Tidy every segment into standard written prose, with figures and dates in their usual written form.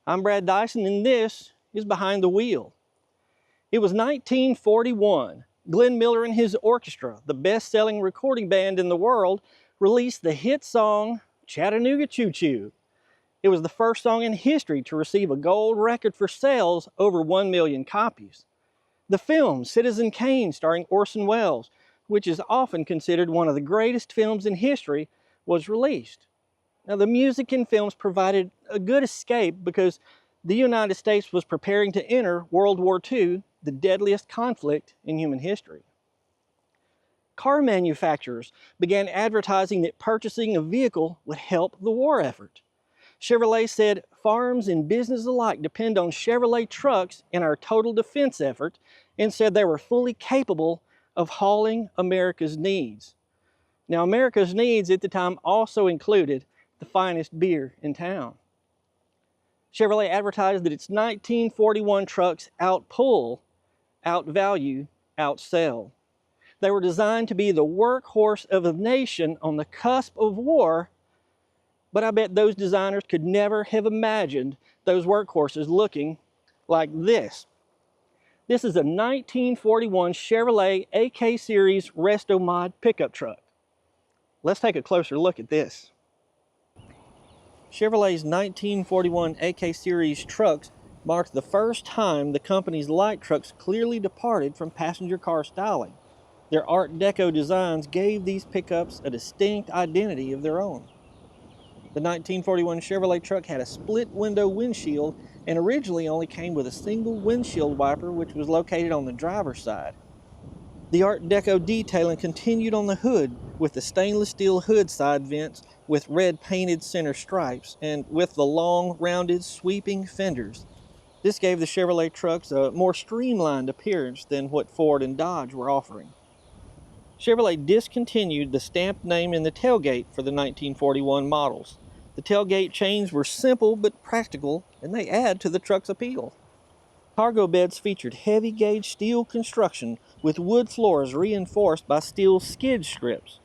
I'm Brad Dyson, and this is Behind the Wheel. It was 1941. Glenn Miller and his orchestra, the best-selling recording band in the world, released the hit song, Chattanooga Choo Choo. It was the first song in history to receive a gold record for sales over 1 million copies. The film, Citizen Kane, starring Orson Welles, which is often considered one of the greatest films in history, was released. Now, the music in films provided a good escape because the United States was preparing to enter World War II, the deadliest conflict in human history. Car manufacturers began advertising that purchasing a vehicle would help the war effort. Chevrolet said farms and business alike depend on Chevrolet trucks in our total defense effort, and said they were fully capable of hauling America's needs. Now, America's needs at the time also included the finest beer in town. Chevrolet advertised that its 1941 trucks outpull, outvalue, outsell. They were designed to be the workhorse of the nation on the cusp of war, but I bet those designers could never have imagined those workhorses looking like this. This is a 1941 Chevrolet AK Series Resto Mod pickup truck. Let's take a closer look at this. Chevrolet's 1941 AK Series trucks marked the first time the company's light trucks clearly departed from passenger car styling. Their Art Deco designs gave these pickups a distinct identity of their own. The 1941 Chevrolet truck had a split window windshield and originally only came with a single windshield wiper, which was located on the driver's side. The Art Deco detailing continued on the hood with the stainless steel hood side vents with red painted center stripes and with the long, rounded, sweeping fenders. This gave the Chevrolet trucks a more streamlined appearance than what Ford and Dodge were offering. Chevrolet discontinued the stamped name in the tailgate for the 1941 models. The tailgate chains were simple but practical, and they add to the truck's appeal. Cargo beds featured heavy gauge steel construction with wood floors reinforced by steel skid strips.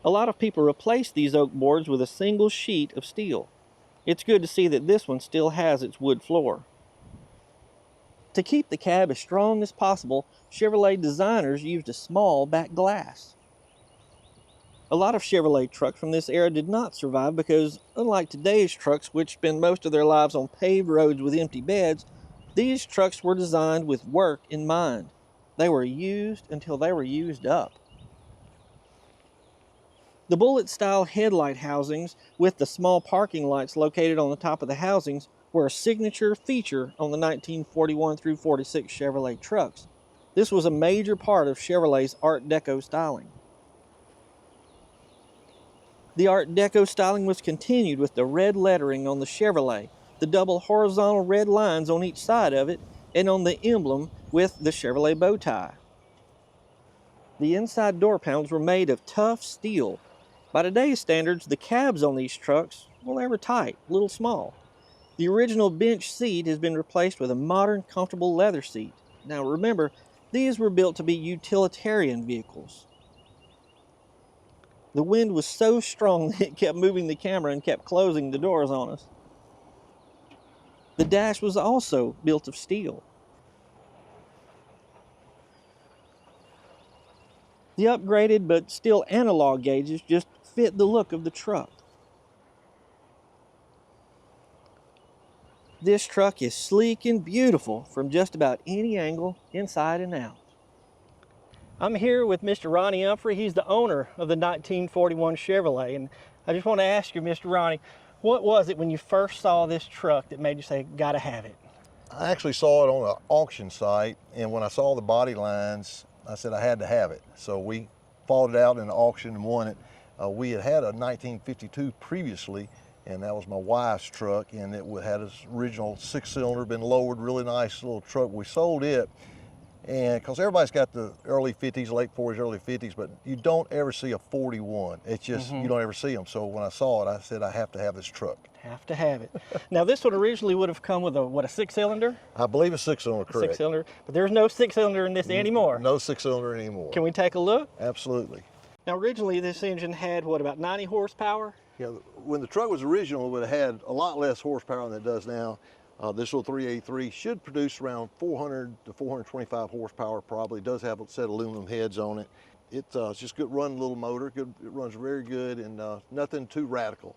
A lot of people replaced these oak boards with a single sheet of steel. It's good to see that this one still has its wood floor. To keep the cab as strong as possible, Chevrolet designers used a small back glass. A lot of Chevrolet trucks from this era did not survive because, unlike today's trucks, which spend most of their lives on paved roads with empty beds, these trucks were designed with work in mind. They were used until they were used up. The bullet-style headlight housings with the small parking lights located on the top of the housings were a signature feature on the 1941 through 46 Chevrolet trucks. This was a major part of Chevrolet's Art Deco styling. The Art Deco styling was continued with the red lettering on the Chevrolet, the double horizontal red lines on each side of it, and on the emblem with the Chevrolet bow tie. The inside door panels were made of tough steel. By today's standards, the cabs on these trucks, well, they were tight, a little small. The original bench seat has been replaced with a modern, comfortable leather seat. Now remember, these were built to be utilitarian vehicles. The wind was so strong that it kept moving the camera and kept closing the doors on us. The dash was also built of steel. The upgraded but still analog gauges just fit the look of the truck. This truck is sleek and beautiful from just about any angle, inside and out. I'm here with Mr. Ronnie Umphrey. He's the owner of the 1941 Chevrolet. And I just want to ask you, Mr. Ronnie, what was it when you first saw this truck that made you say, gotta have it? I actually saw it on an auction site, and when I saw the body lines, I said I had to have it. So we fought it out in the auction and won it. We had a 1952 previously, and that was my wife's truck, and it had its original 6-cylinder, been lowered, really nice little truck. We sold it, and because everybody's got the early 50s, late 40s, early 50s, but you don't ever see a 41. It's just, you don't ever see them. So when I saw it, I said, I have to have this truck. Have to have it. Now this one originally would have come with a 6-cylinder? I believe a 6-cylinder, correct. 6-cylinder, but there's no 6-cylinder in this anymore. No 6-cylinder anymore. Can we take a look? Absolutely. Now originally this engine had, what, about 90 horsepower? Yeah, when the truck was original, it would have had a lot less horsepower than it does now. This little 383 should produce around 400 to 425 horsepower probably. It does have a set of aluminum heads on it. It's just good run little motor. Good, it runs very good and nothing too radical.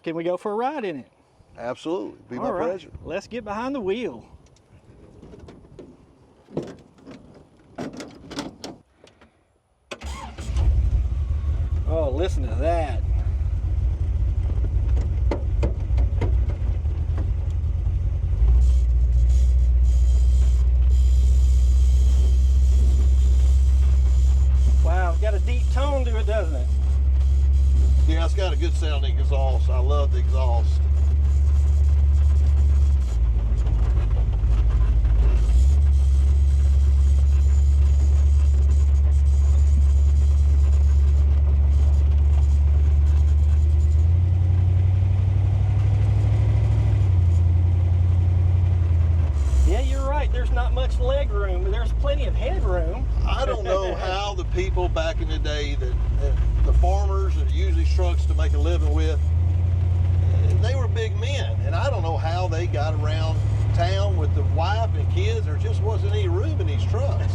Can we go for a ride in it? Absolutely, be my All right. pleasure. Let's get behind the wheel. Oh, listen to that. Wow, it's got a deep tone to it, doesn't it? Yeah, it's got a good sounding exhaust. I love the exhaust. Yeah, you're right. There's not much leg room, but there's plenty of headroom. I don't know how the people back in the day, the farmers that use these trucks to make a living with, they were big men, and I don't know how they got around town with the wife and kids. There just wasn't any room in these trucks.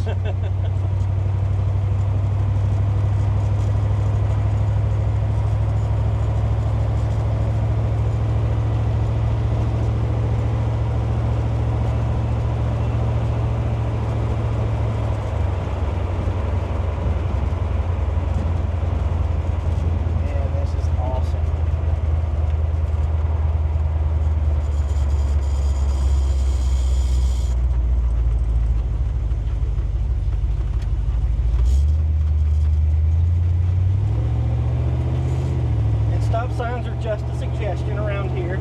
Signs are just a suggestion around here.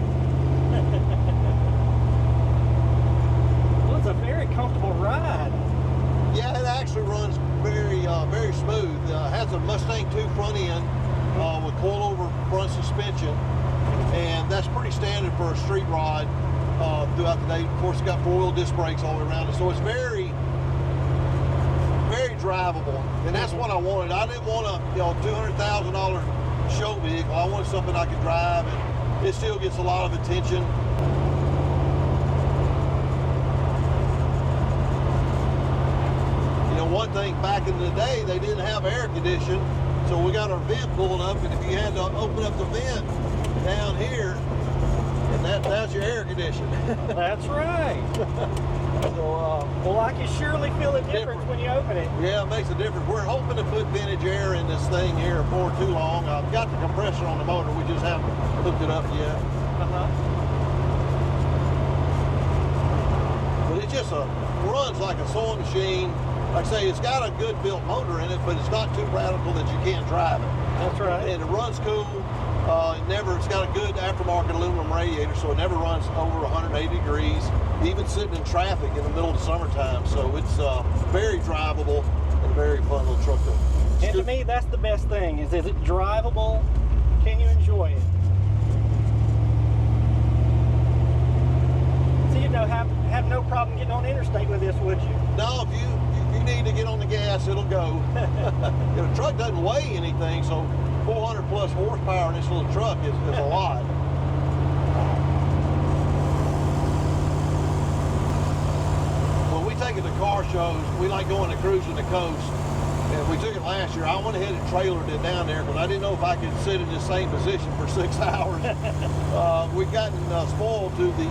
Well, it's a very comfortable ride. Yeah, it actually runs very smooth. Has a Mustang 2 front end with coilover front suspension, and that's pretty standard for a street ride throughout the day. Of course, it's got 4-wheel disc brakes all the way around it, so it's very drivable, and that's what I wanted. I didn't want a $200,000 show vehicle. I wanted something I could drive, and it still gets a lot of attention. You know, one thing back in the day, they didn't have air conditioning, so we got our vent pulled up, and if you had to open up the vent down here, and that's your air conditioning. That's right. So, well, I can surely feel a difference when you open it. Yeah, it makes a difference. We're hoping to put vintage air in this thing here before too long. I've got the compressor on the motor. We just haven't hooked it up yet. But it just runs like a sewing machine. Like I say, it's got a good built motor in it, but it's not too radical that you can't drive it. That's right. And it runs cool. It's got a good aftermarket aluminum radiator, so it never runs over 180 degrees, even sitting in traffic in the middle of the summertime. So it's very drivable and a very fun little truck. And to me, that's the best thing, is it drivable? Can you enjoy it? So you'd have no problem getting on the interstate with this, would you? No, if you need to get on the gas, it'll go. The truck doesn't weigh anything, so 400 plus horsepower in this little truck is a lot. When we take it to car shows, we like going to cruising the coast. And we took it last year. I went ahead and trailered it down there because I didn't know if I could sit in the same position for 6 hours. We've gotten spoiled to the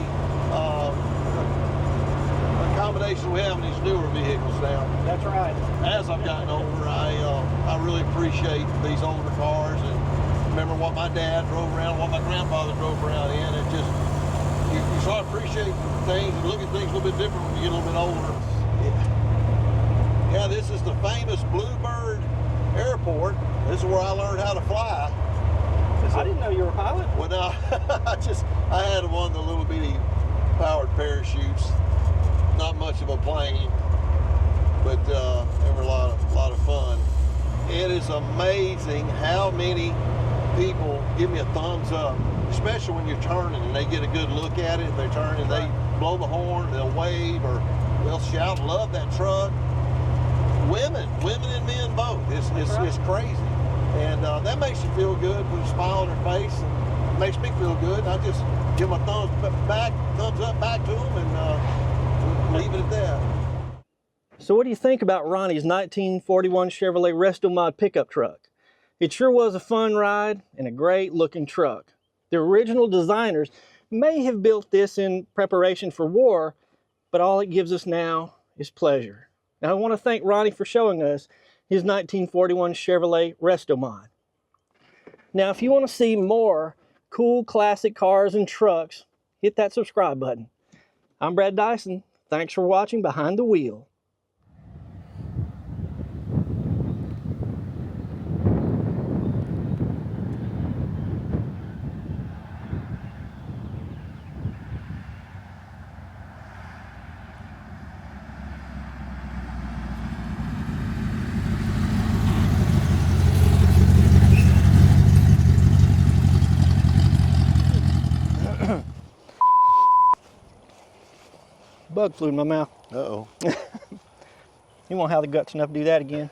accommodation we have in these newer vehicles now. That's right. As I've gotten older, I really appreciate these older cars and remember what my dad drove around, what my grandfather drove around in. It just, you start appreciating things and look at things a little bit different when you get a little bit older. Yeah, this is the famous Bluebird Airport. This is where I learned how to fly. I didn't know you were a pilot. Well, no, I had one of the little bitty powered parachutes. Not much of a plane, but they were a lot of fun. It is amazing how many people give me a thumbs up, especially when you're turning and they get a good look at it. If they turn and they blow the horn, they'll wave or they'll shout, "Love that truck." Women and men both. It's crazy, and that makes you feel good. Put a smile on their face, and it makes me feel good. give them a thumbs up back to them, and we'll leave it at that. So what do you think about Ronnie's 1941 Chevrolet Resto-Mod pickup truck? It sure was a fun ride and a great looking truck. The original designers may have built this in preparation for war, but all it gives us now is pleasure. Now I want to thank Ronnie for showing us his 1941 Chevrolet Resto-Mod. Now if you want to see more cool classic cars and trucks, hit that subscribe button. I'm Brad Dyson. Thanks for watching Behind the Wheel. Bug flew in my mouth. Uh-oh. You won't have the guts enough to do that again.